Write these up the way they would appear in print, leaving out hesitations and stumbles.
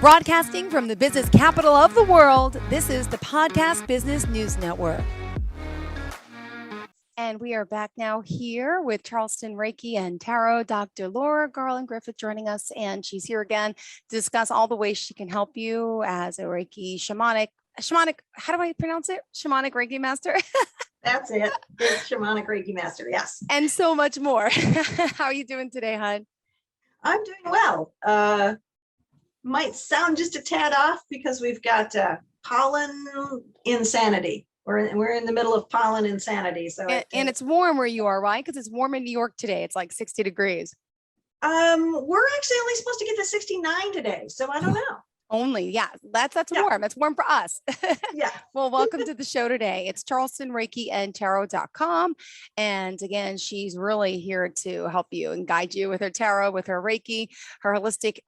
Broadcasting from the business capital of the world, this is the Podcast Business News Network. And we are back now here with Charleston Reiki and Tarot, Dr. Laura Garland Griffith joining us. And she's here again to discuss all the ways she can help you as a Reiki shamanic, how do I pronounce it? Shamanic Reiki master. That's it. It's Shamanic Reiki master. Yes. And so much more. How are you doing today, hon? I'm doing well. Might sound just a tad off because we've got pollen insanity. We're in the middle of pollen insanity. So and it's warm where you are, right? Because it's warm in New York today. It's like 60 degrees. We're actually only supposed to get to 69 today. So I don't know. Only, yeah, that's warm. That's warm for us. Yeah. Well, welcome to the show today. It's Charleston Reiki and Tarot.com. And again, she's really here to help you and guide you with her tarot, with her Reiki, her holistic,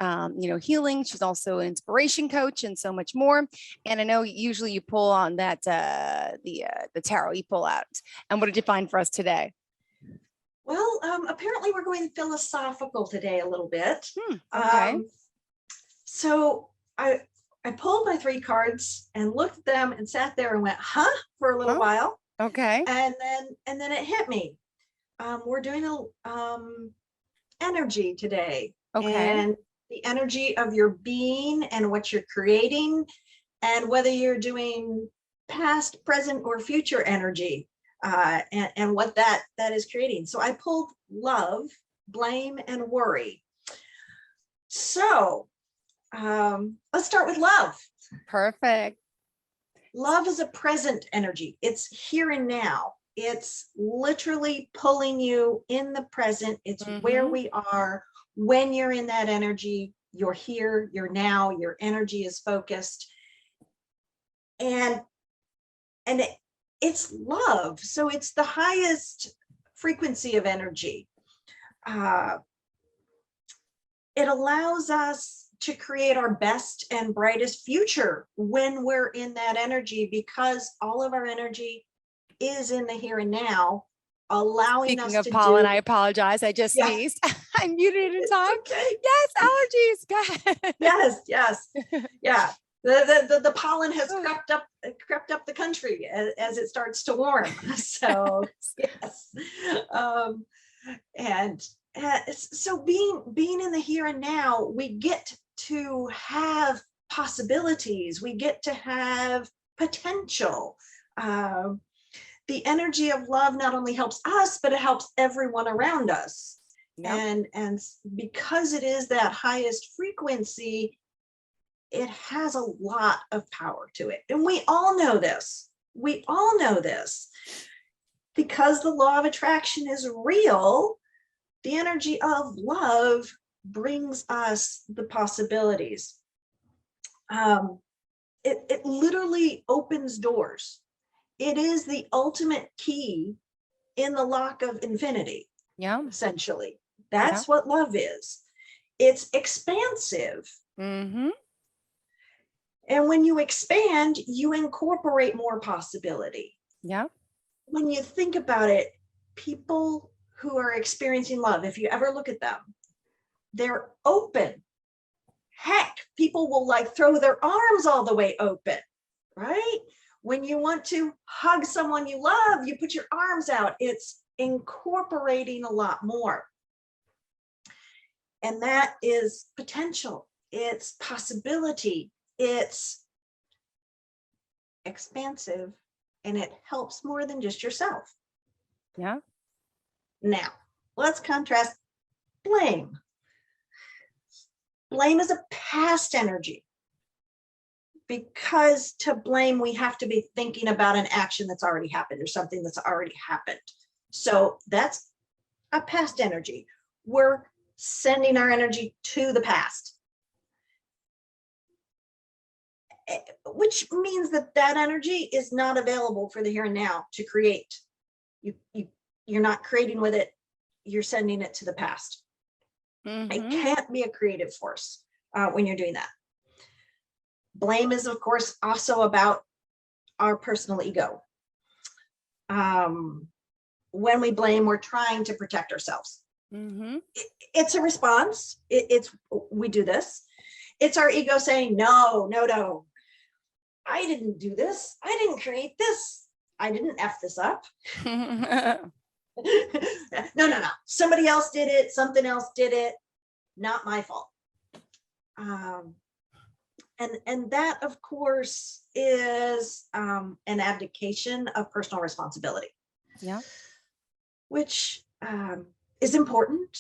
healing. She's also an inspiration coach and so much more. And I know usually you pull on that, the tarot you pull out. And what did you find for us today? Well, apparently we're going philosophical today a little bit. Okay. So I pulled my 3 cards and looked at them and sat there and went, huh, for a little while. Okay. And then it hit me. We're doing energy today. Okay. And the energy of your being and what you're creating, and whether you're doing past, present, or future energy, and what that is creating. So I pulled love, blame, and worry. So let's start with love. Perfect. Love is a present energy. It's here and now. It's literally pulling you in the present. It's where we are when you're in that energy. You're here, you're now, your energy is focused. And it's love. So it's the highest frequency of energy. It allows us to create our best and brightest future when we're in that energy, because all of our energy is in the here and now, allowing us to do. Speaking of pollen, I apologize. I just sneezed. I muted it in time. Okay. Yes, allergies. Go ahead. Yes. Yeah. The pollen has crept up the country as it starts to warm. So yes. So being in the here and now, we get to have possibilities. We get to have potential. The energy of love not only helps us, but it helps everyone around us. Yep. And because it is that highest frequency, it has a lot of power to it. And we all know this. Because the law of attraction is real, the energy of love brings us the possibilities. It literally opens doors. It is the ultimate key in the lock of infinity. Yeah. Essentially. That's what love is. It's expansive. And when you expand, you incorporate more possibility. Yeah. When you think about it, people who are experiencing love, if you ever look at them, they're open. Heck, people will like throw their arms all the way open, right? When you want to hug someone you love, you put your arms out. It's incorporating a lot more. And that is potential. It's possibility. It's expansive, and it helps more than just yourself. Yeah. Now, let's contrast blame. Blame is a past energy, because to blame, we have to be thinking about an action that's already happened or something that's already happened. So that's a past energy. We're sending our energy to the past, which means that that energy is not available for the here and now to create. You're not creating with it. You're sending it to the past. It can't be a creative force when you're doing that. Blame is, of course, also about our personal ego. When we blame, we're trying to protect ourselves. It's a response. We do this. It's our ego saying, no, no, no. I didn't do this. I didn't create this. I didn't F this up. No, no, no. Somebody else did it. Something else did it. Not my fault. And that, of course, is an abdication of personal responsibility. Yeah. Which is important,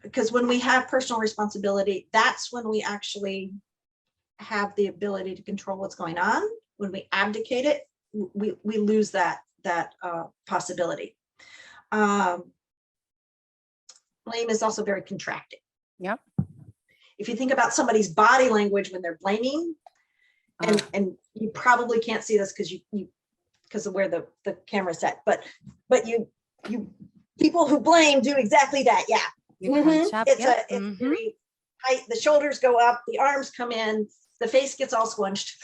because when we have personal responsibility, that's when we actually have the ability to control what's going on. When we abdicate it, we lose that possibility. Blame is also very contracting. Yep. If you think about somebody's body language when they're blaming, and you probably can't see this because because of where the camera's set, but you people who blame do exactly that. Yeah. It's very tight. The shoulders go up, the arms come in, the face gets all squunched.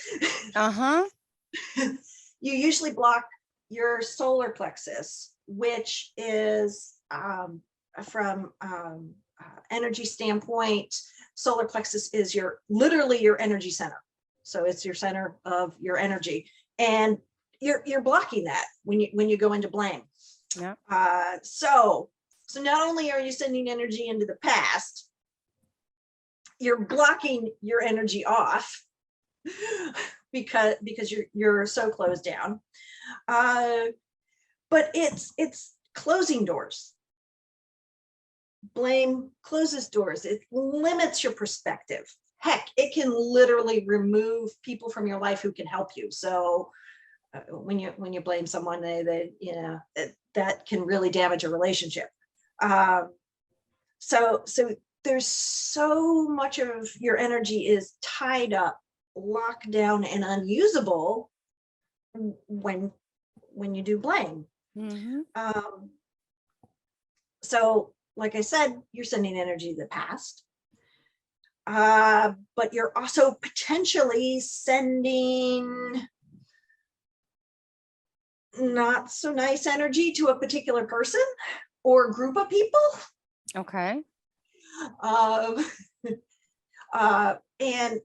You usually block your solar plexus, which is from energy standpoint, solar plexus is literally your energy center. So it's your center of your energy, and you're blocking that when you go into blame. Yeah. So not only are you sending energy into the past, you're blocking your energy off because you're so closed down. But it's closing doors. Blame closes doors. It limits your perspective. Heck, it can literally remove people from your life who can help you. So when you blame someone, that can really damage a relationship. So there's so much of your energy is tied up, locked down, and unusable when you do blame. So like I said, you're sending energy to the past, but you're also potentially sending not so nice energy to a particular person or group of people. Okay. And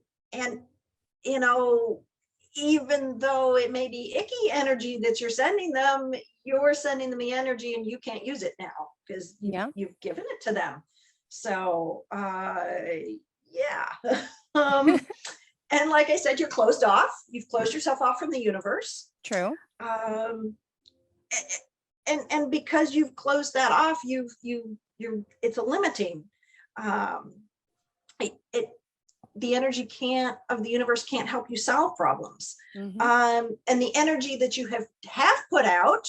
even though it may be icky energy that you're sending them the energy and you can't use it now because you've given it to them. So yeah. And like I said, you're closed off. You've closed yourself off from the universe. True. And because you've closed that off, it's a limiting. The energy of the universe can't help you solve problems. And the energy that you have put out,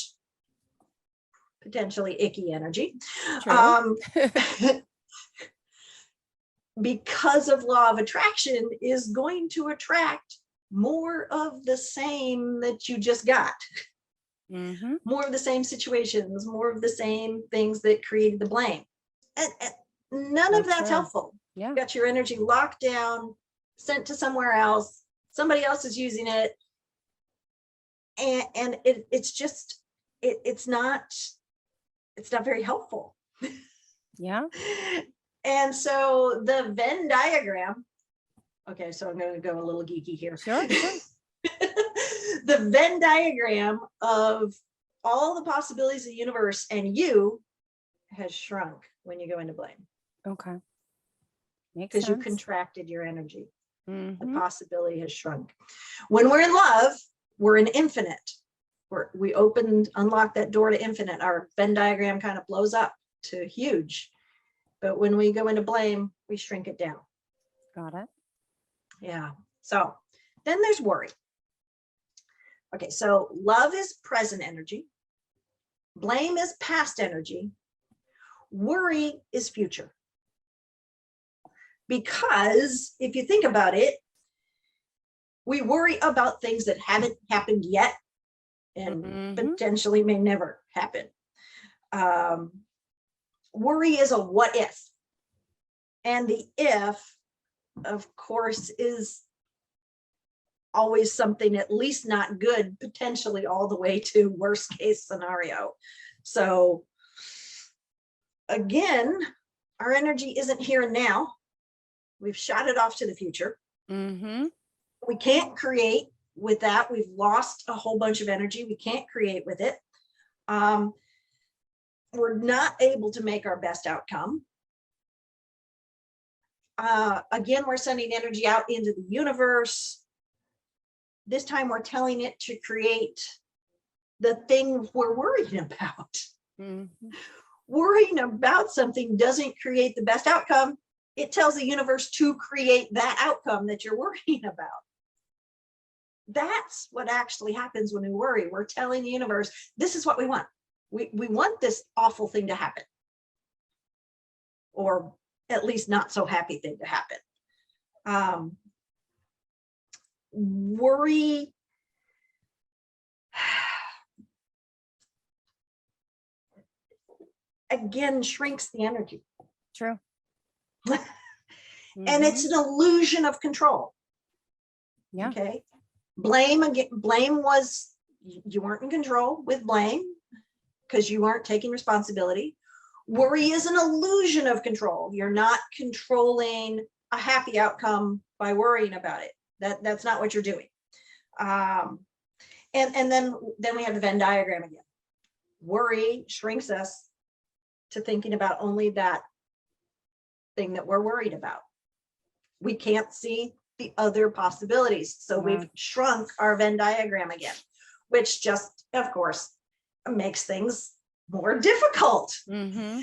potentially icky energy, because of law of attraction, is going to attract more of the same that you just got. More of the same situations, more of the same things that created the blame. And none of that's helpful. Yeah. You got your energy locked down, sent to somewhere else. Somebody else is using it. And it's not very helpful. Yeah. And so the Venn diagram, okay, so I'm going to go a little geeky here. Sure. The Venn diagram of all the possibilities of the universe and you has shrunk when you go into blame. Okay. Because you contracted your energy. The possibility has shrunk. When we're in love, we're in infinite. We unlock that door to infinite. Our Venn diagram kind of blows up to huge. But when we go into blame, we shrink it down. Got it. Yeah. So then there's worry. Okay, so love is present energy. Blame is past energy. Worry is future. Because if you think about it, we worry about things that haven't happened yet and potentially may never happen. Worry is a what if. And the if, of course, is always something at least not good, potentially all the way to worst case scenario. So again, our energy isn't here and now. We've shot it off to the future. Mm-hmm. We can't create with that. We've lost a whole bunch of energy. We can't create with it. We're not able to make our best outcome. Again, we're sending energy out into the universe. This time we're telling it to create the thing we're worrying about. Mm-hmm. Worrying about something doesn't create the best outcome. It tells the universe to create that outcome that you're worrying about. That's what actually happens when we worry. We're telling the universe, this is what we want. We want this awful thing to happen. Or at least not so happy thing to happen. Worry again shrinks the energy. True. And it's an illusion of control. Yeah. Okay. Blame was, you weren't in control with blame because you weren't taking responsibility. Worry is an illusion of control. You're not controlling a happy outcome by worrying about it. That's not what you're doing. And then we have the Venn diagram again. Worry shrinks us to thinking about only that thing that we're worried about. We can't see the other possibilities. So we've shrunk our Venn diagram again, which just, of course, makes things more difficult. Mm-hmm.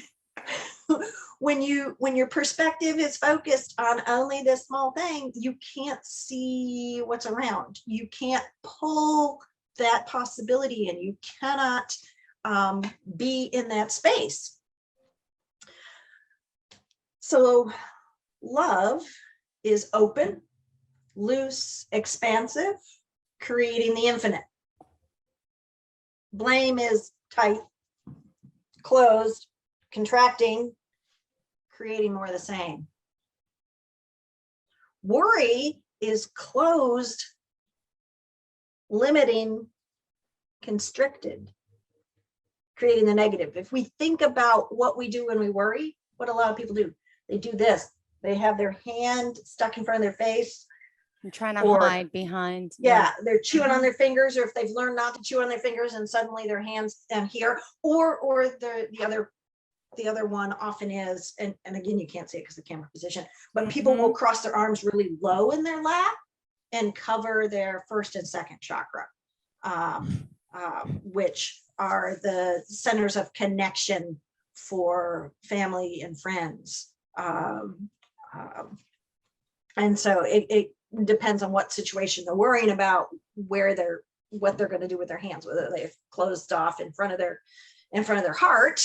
When your perspective is focused on only this small thing, you can't see what's around. You can't pull that possibility in. You cannot be in that space. So love is open, loose, expansive, creating the infinite. Blame is tight, closed, contracting, creating more of the same. Worry is closed, limiting, constricted, creating the negative. If we think about what we do when we worry, what a lot of people do, they do this. They have their hand stuck in front of their face. I'm trying to hide behind. Yeah, they're chewing on their fingers, or if they've learned not to chew on their fingers and suddenly their hands down here, or the other one often is, and again, you can't see it because of the camera position, but people will cross their arms really low in their lap and cover their first and second chakra, which are the centers of connection for family and friends. And so it depends on what situation they're worrying about, what they're going to do with their hands, whether they've closed off in front of their heart,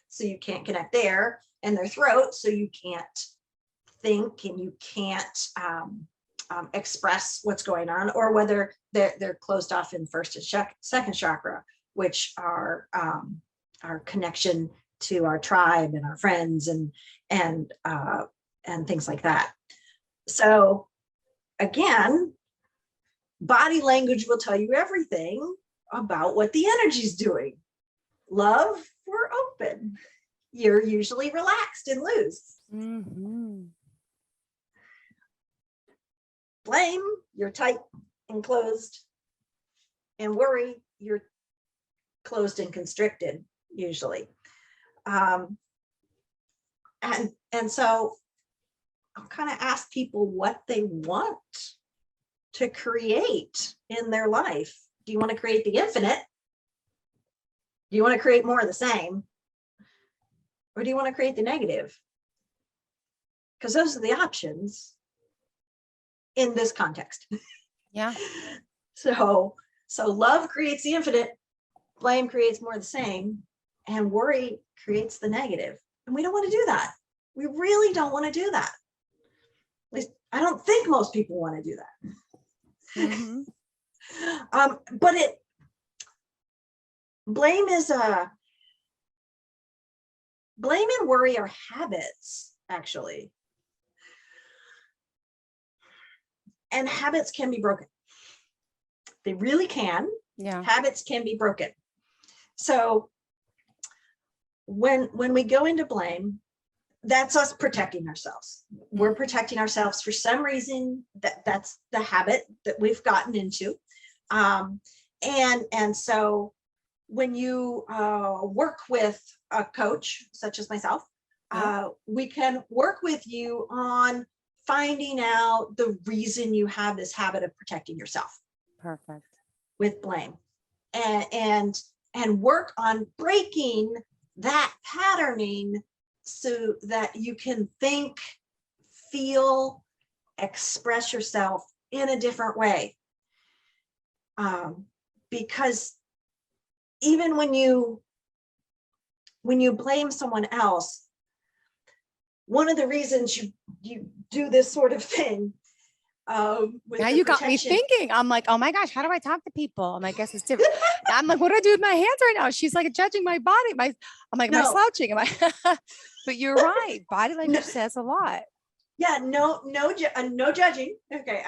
so you can't connect there, and their throat, so you can't think and you can't express what's going on, or whether they're closed off in first and second chakra, which are our connection to our tribe and our friends and things like that. So again, body language will tell you everything about what the energy's doing. Love, we're open. You're usually relaxed and loose. Mm-hmm. Blame, you're tight and closed. And worry, you're closed and constricted, usually. And so I'll kind of ask people what they want to create in their life. Do you want to create the infinite? Do you want to create more of the same? Or do you want to create the negative? Because those are the options in this context. Yeah. So love creates the infinite, blame creates more of the same, and worry creates the negative. And we don't want to do that. We really don't want to do that. At least I don't think most people want to do that. Mm-hmm. But blame and worry are habits, actually. And habits can be broken. They really can. Yeah. Habits can be broken. So when we go into blame, that's us protecting ourselves. We're protecting ourselves for some reason. That's the habit that we've gotten into. And so when you work with a coach such as myself, we can work with you on finding out the reason you have this habit of protecting yourself. Perfect. With blame, and work on breaking that patterning so that you can think, feel, express yourself in a different way. Because even when you blame someone else, one of the reasons you do this sort of thing. Now you got me thinking. I'm like, oh my gosh, how do I talk to people? I'm like, I guess it's different. I'm like, what do I do with my hands right now? She's like judging my body. I'm like, am I slouching? Am I? But you're right. Body language says a lot. Yeah, no judging. Okay,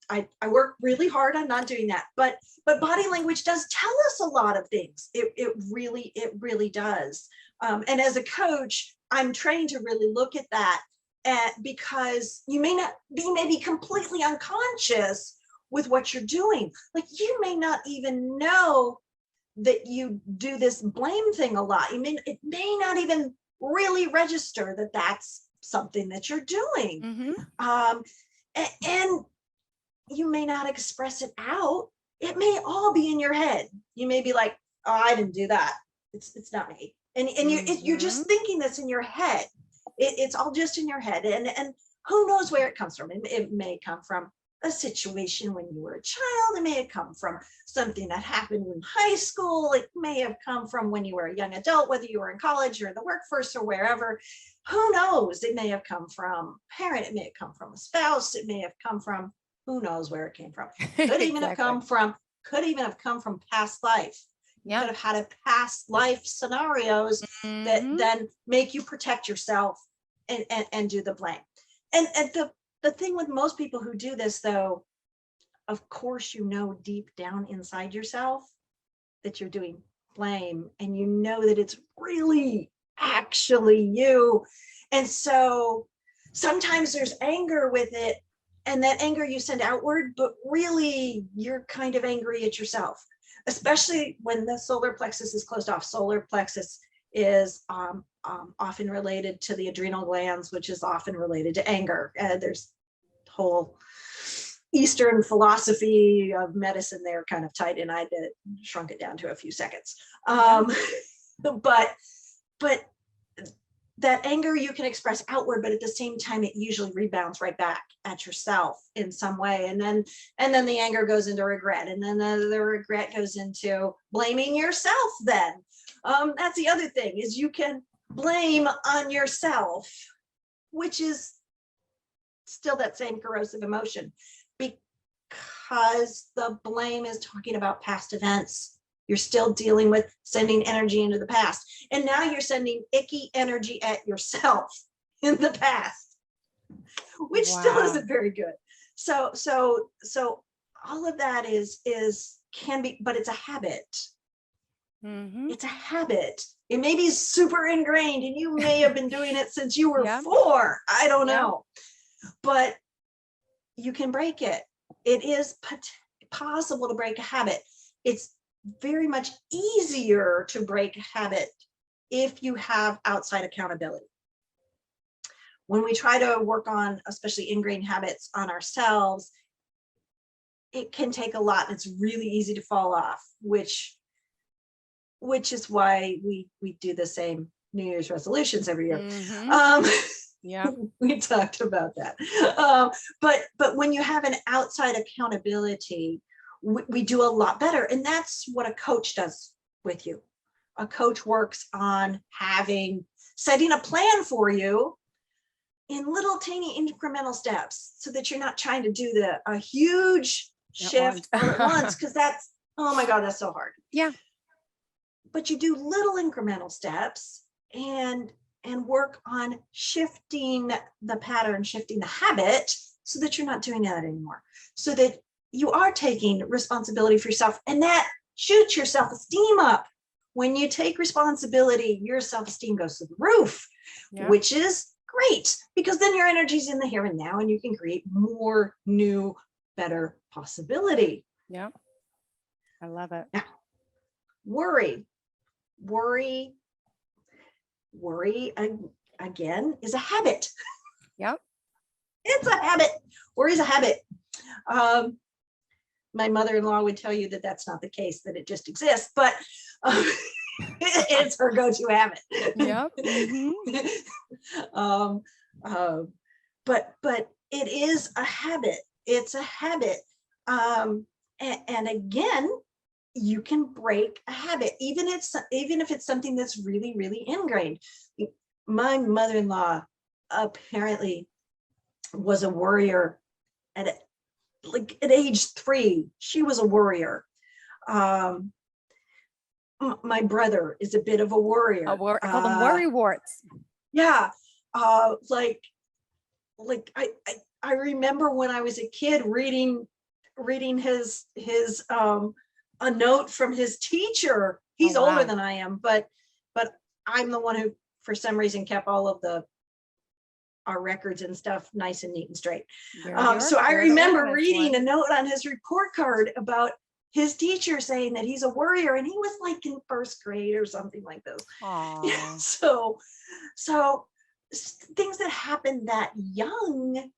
I work really hard on not doing that, but body language does tell us a lot of things. It really does. And as a coach, I'm trained to really look at that, because you may be completely unconscious with what you're doing. Like, you may not even know that you do this blame thing a lot. It may not even really register that that's something that you're doing. And you may not express it out. It may all be in your head. You may be like, oh, I didn't do that. It's not me. And you're just thinking this in your head. It's all just in your head. And who knows where it comes from. It may come from a situation when you were a child. It may have come from something that happened in high school. It may have come from when you were a young adult, whether you were in college or in the workforce or wherever. Who knows? It may have come from a parent. It may have come from a spouse. It may have come from, who knows where it came from. Could even have come from past life. You could have had a past life scenarios that then make you protect yourself and do the blame. And the thing with most people who do this, though, of course, you know deep down inside yourself that you're doing blame, and you know that it's really actually you. And so sometimes there's anger with it, and that anger you send outward, but really you're kind of angry at yourself, especially when the solar plexus is closed off. Solar plexus is often related to the adrenal glands, which is often related to anger. There's whole Eastern philosophy of medicine there kind of tied in. I shrunk it down to a few seconds. But that anger you can express outward, but at the same time, it usually rebounds right back at yourself in some way. And then the anger goes into regret, and then the regret goes into blaming yourself. Then that's the other thing, is you can blame on yourself, which is still that same corrosive emotion, because the blame is talking about past events. You're still dealing with sending energy into the past. And now you're sending icky energy at yourself in the past, which still isn't very good. So all of that can be, but it's a habit. It's a habit. It may be super ingrained, and you may have been doing it since you were 4. I don't know. But you can break it. It is possible to break a habit. It's very much easier to break a habit if you have outside accountability. When we try to work on, especially ingrained habits, on ourselves, it can take a lot, and it's really easy to fall off, which is why we do the same New Year's resolutions every year. We talked about that. But when you have an outside accountability, we do a lot better. And that's what a coach does with you. A coach works on setting a plan for you in little tiny incremental steps, so that you're not trying to do a huge shift all at once, because that's, oh my God, that's so hard. Yeah. But you do little incremental steps and work on shifting the pattern, shifting the habit, so that you're not doing that anymore. So that you are taking responsibility for yourself, and that shoots your self-esteem up. When you take responsibility, your self-esteem goes to the roof, which is great, because then your energy's in the here and now and you can create more new, better possibility. Yeah. I love it. Now, worry again is a habit. Yep. It's a habit. Worry is a habit. My mother-in-law would tell you that that's not the case, that it just exists, but it's her go-to habit. Yep. But it is a habit. It's a habit. And again, you can break a habit, even if it's something that's really, really ingrained. My mother-in-law apparently was a worrier at age 3. She was a worrier. My brother is a bit of a worrier. I call them worry warts. Yeah. I remember when I was a kid reading his a note from his teacher. He's older than I am, but I'm the one who, for some reason, kept all of our records and stuff nice and neat and straight. So I remember reading a note on his report card about his teacher saying that he's a worrier, and he was like in 1st grade or something like this. So things that happen that young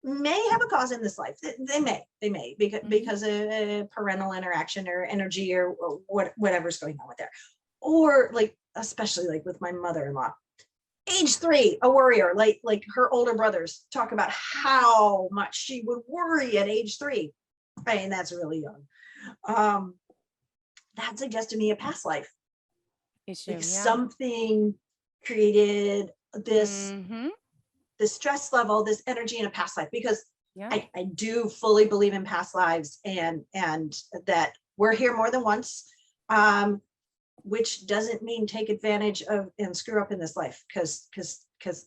may have a cause in this life. They may because of parental interaction or energy or whatever's going on with there, or especially with my mother-in-law, age 3, a worrier. Like her older brothers talk about how much she would worry at age 3. I mean, that's really young. That suggests to me a past life issue. Something created this this stress level, this energy in a past life, because I do fully believe in past lives, and that we're here more than once, which doesn't mean take advantage of and screw up in this life, because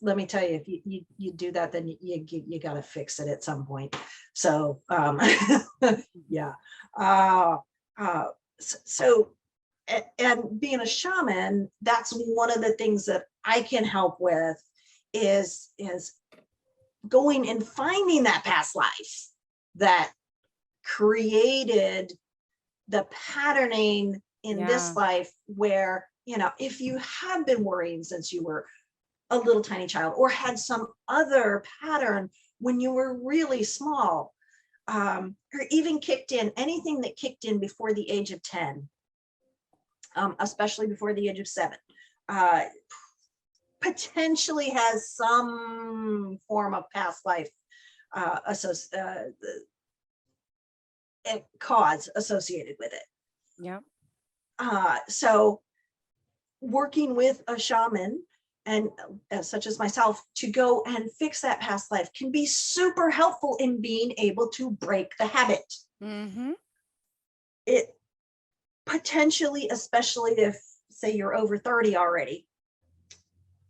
let me tell you, if you do that, then you got to fix it at some point. So yeah. So and being a shaman, that's one of the things that I can help with, is going and finding that past life that created the patterning in this life, where, if you have been worrying since you were a little tiny child, or had some other pattern when you were really small, or even kicked in, anything that kicked in before the age of 10, especially before the age of 7, potentially has some form of past life cause associated with it. Yeah. So working with a shaman, and such as myself, to go and fix that past life can be super helpful in being able to break the habit. It potentially, especially if, say, you're over 30 already,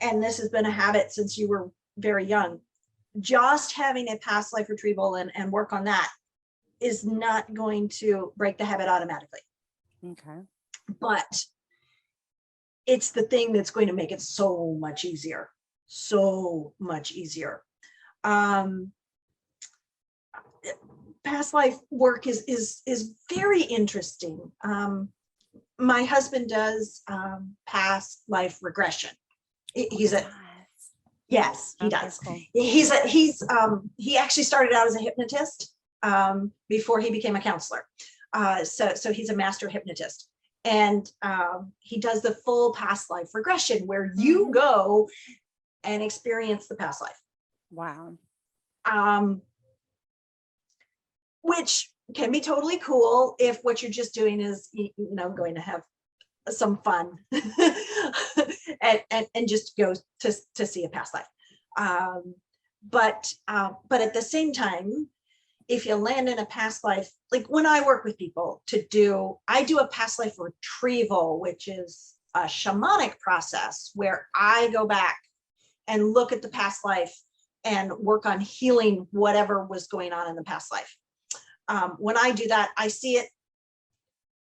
and this has been a habit since you were very young, just having a past life retrieval and work on that is not going to break the habit automatically. Okay. But it's the thing that's going to make it so much easier. Past life work is very interesting. My husband does past life regression. Yes, he does. Cool. He actually started out as a hypnotist before he became a counselor. So he's a master hypnotist, and he does the full past life regression, where you go and experience the past life. Wow. Which can be totally cool if what you're just doing is, going to have some fun and just go to see a past life. But at the same time, if you land in a past life, like when I work with people I do a past life retrieval, which is a shamanic process where I go back and look at the past life and work on healing whatever was going on in the past life. When I do that, I see it.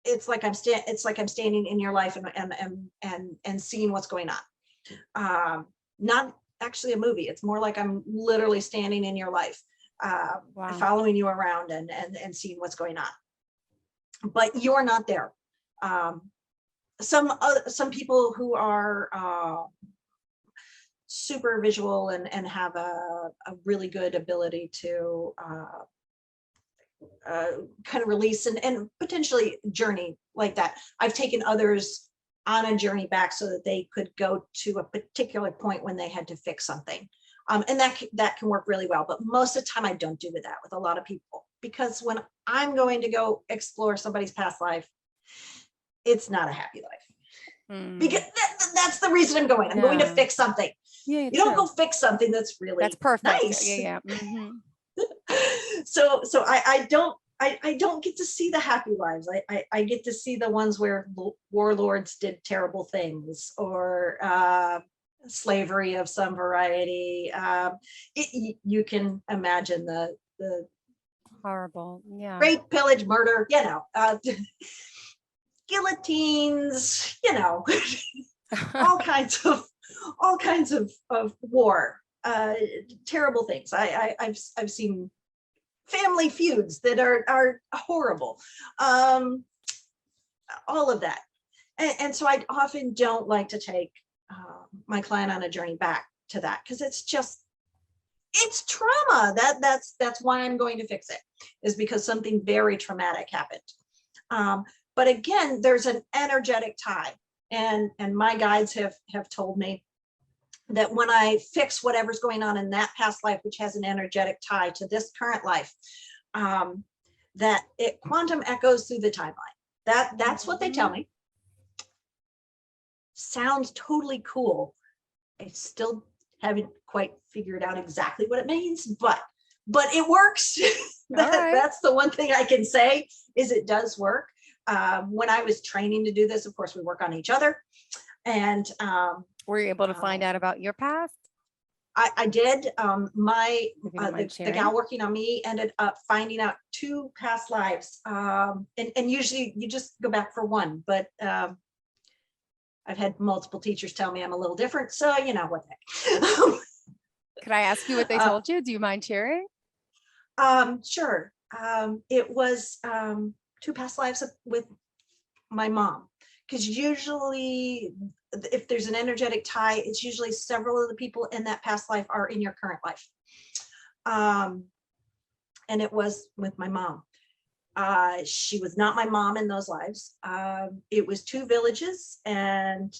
It's like I'm standing in your life and seeing what's going on. Not actually a movie. It's more like I'm literally standing in your life, following you around and seeing what's going on. But you're not there. Some people who are super visual and have a really good ability to kind of release and potentially journey like that. I've taken others on a journey back so that they could go to a particular point when they had to fix something. And that can work really well. But most of the time I don't do that with a lot of people, because when I'm going to go explore somebody's past life, it's not a happy life. Because that's the reason I'm going. I'm going to fix something. Yeah, you don't go fix something that's perfect. Nice. Yeah. So I don't get to see the happy lives. I get to see the ones where warlords did terrible things, or slavery of some variety. You can imagine the horrible, rape, pillage, murder, guillotines, all kinds of war, terrible things. I've seen family feuds that are horrible, all of that. And so I often don't like to take my client on a journey back to that, because it's trauma. That's why I'm going to fix it, is because something very traumatic happened. But again, there's an energetic tie, and my guides have told me that when I fix whatever's going on in that past life, which has an energetic tie to this current life, that it quantum echoes through the timeline. That's what they tell me. Sounds totally cool. I still haven't quite figured out exactly what it means, but it works. That's the one thing I can say, is it does work. When I was training to do this, of course, we work on each other. And were you able to find out about your past? I did. The gal working on me ended up finding out 2 past lives. And usually you just go back for one, but I've had multiple teachers tell me I'm a little different. So, what the heck. Could I ask you what they told you? Do you mind sharing? Sure. It was 2 past lives with my mom, because usually if there's an energetic tie, it's usually several of the people in that past life are in your current life. And it was with my mom. She was not my mom in those lives. It was 2 villages, and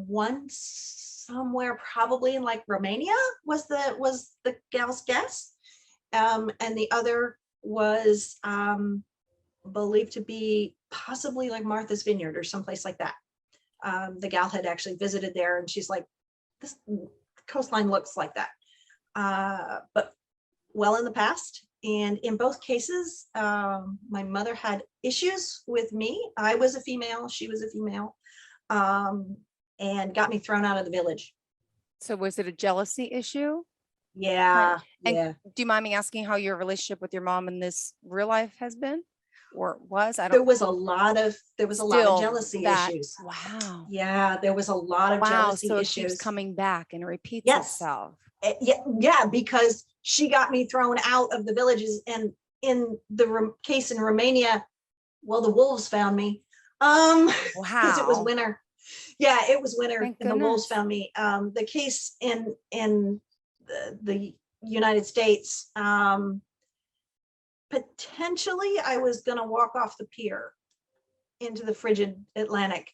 one somewhere probably in like Romania was the gal's guess. And the other was believed to be possibly like Martha's Vineyard or someplace like that. The gal had actually visited there, and she's like, this coastline looks like that. But well in the past. And in both cases, my mother had issues with me. I was a female, she was a female, and got me thrown out of the village. So was it a jealousy issue? Yeah. And yeah. Do you mind me asking how your relationship with your mom in this real life has been, or was? There was a lot of jealousy issues. Wow. Yeah, there was a lot of jealousy issues. It keeps coming back and it repeats itself. Yeah, because she got me thrown out of the villages, and in the case in Romania, well, the wolves found me. Because it was winter. Yeah, it was winter. Thank and goodness. The wolves found me. The case in the United States, potentially I was gonna walk off the pier into the frigid Atlantic,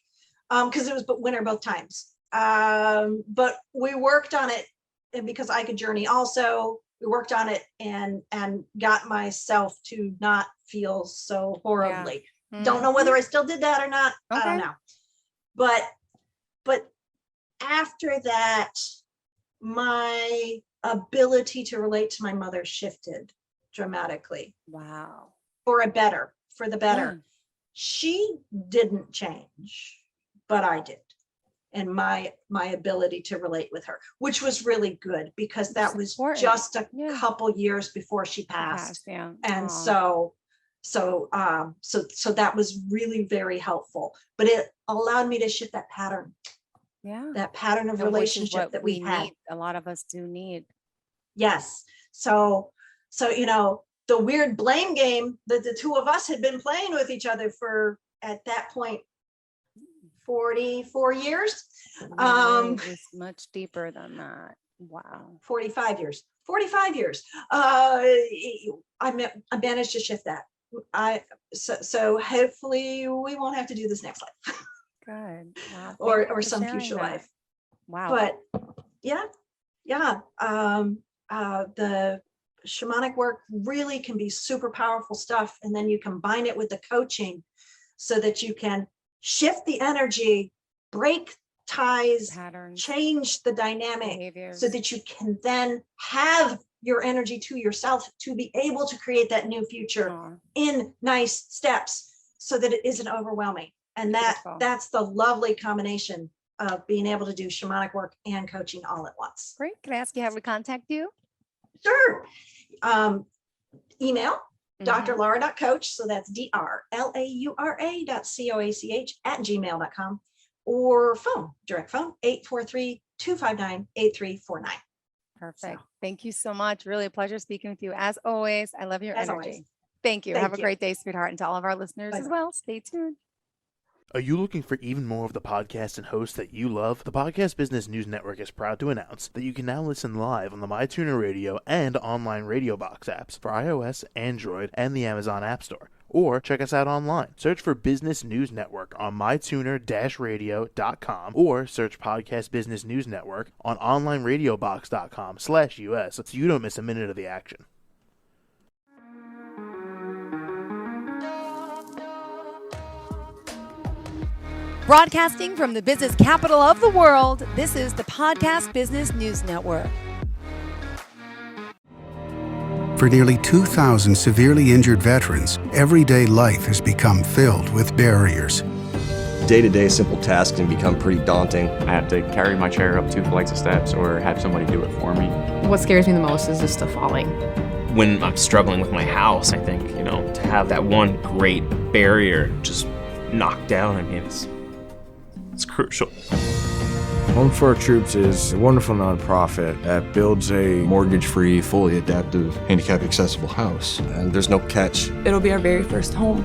because it was winter both times. But we worked on it, and because I could journey also, we worked on it and got myself to not feel so horribly. Yeah. Don't know whether I still did that or not. Okay. I don't know. But after that, my ability to relate to my mother shifted dramatically. Wow. For the better. Yeah. She didn't change, but I did. And my ability to relate with her, which was really good, because that was just a couple years before she passed. Yeah. And so that was really very helpful, but it allowed me to shift that pattern. that pattern of relationship that we had. Need. A lot of us do need. Yes. So, the weird blame game that the two of us had been playing with each other for, at that point, 44 years. It was much deeper than that. Wow. 45 years. I managed to shift that. So hopefully we won't have to do this next life. Good. Wow. or some future life. Wow. But the shamanic work really can be super powerful stuff. And then you combine it with the coaching so that you can shift the energy, break ties, patterns, change the dynamic, behaviors, so that you can then have your energy to yourself to be able to create that new future in nice steps so that it isn't overwhelming. And that's the lovely combination of being able to do shamanic work and coaching all at once. Great. Can I ask you how we contact you? Sure. Email drlaura.coach. So that's drlaura.coach@gmail.com, or direct phone 843-259-8349. Perfect. So, thank you so much. Really a pleasure speaking with you. As always, I love your energy. Always. Thank you. Have a great day, sweetheart. And to all of our listeners as well, stay tuned. Are you looking for even more of the podcasts and hosts that you love? The Podcast Business News Network is proud to announce that you can now listen live on the MyTuner Radio and online Radio Box apps for iOS, Android, and the Amazon App Store. Or check us out online. Search for Business News Network on mytuner-radio.com, or search Podcast Business News Network on onlineradiobox.com/US so you don't miss a minute of the action. Broadcasting from the business capital of the world, this is the Podcast Business News Network. For nearly 2,000 severely injured veterans, everyday life has become filled with barriers. Day-to-day simple tasks can become pretty daunting. I have to carry my chair up 2 flights of steps or have somebody do it for me. What scares me the most is just the falling. When I'm struggling with my house, I think, to have that one great barrier just knocked down, it's crucial. Home for Our Troops is a wonderful nonprofit that builds a mortgage-free, fully adaptive, handicap-accessible house. And there's no catch. It'll be our very first home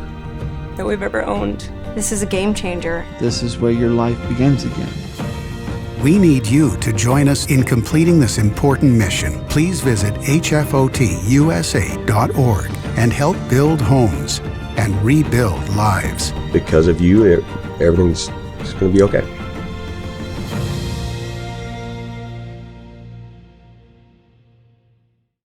that we've ever owned. This is a game changer. This is where your life begins again. We need you to join us in completing this important mission. Please visit hfotusa.org and help build homes and rebuild lives. Because of you, everything's going to be okay.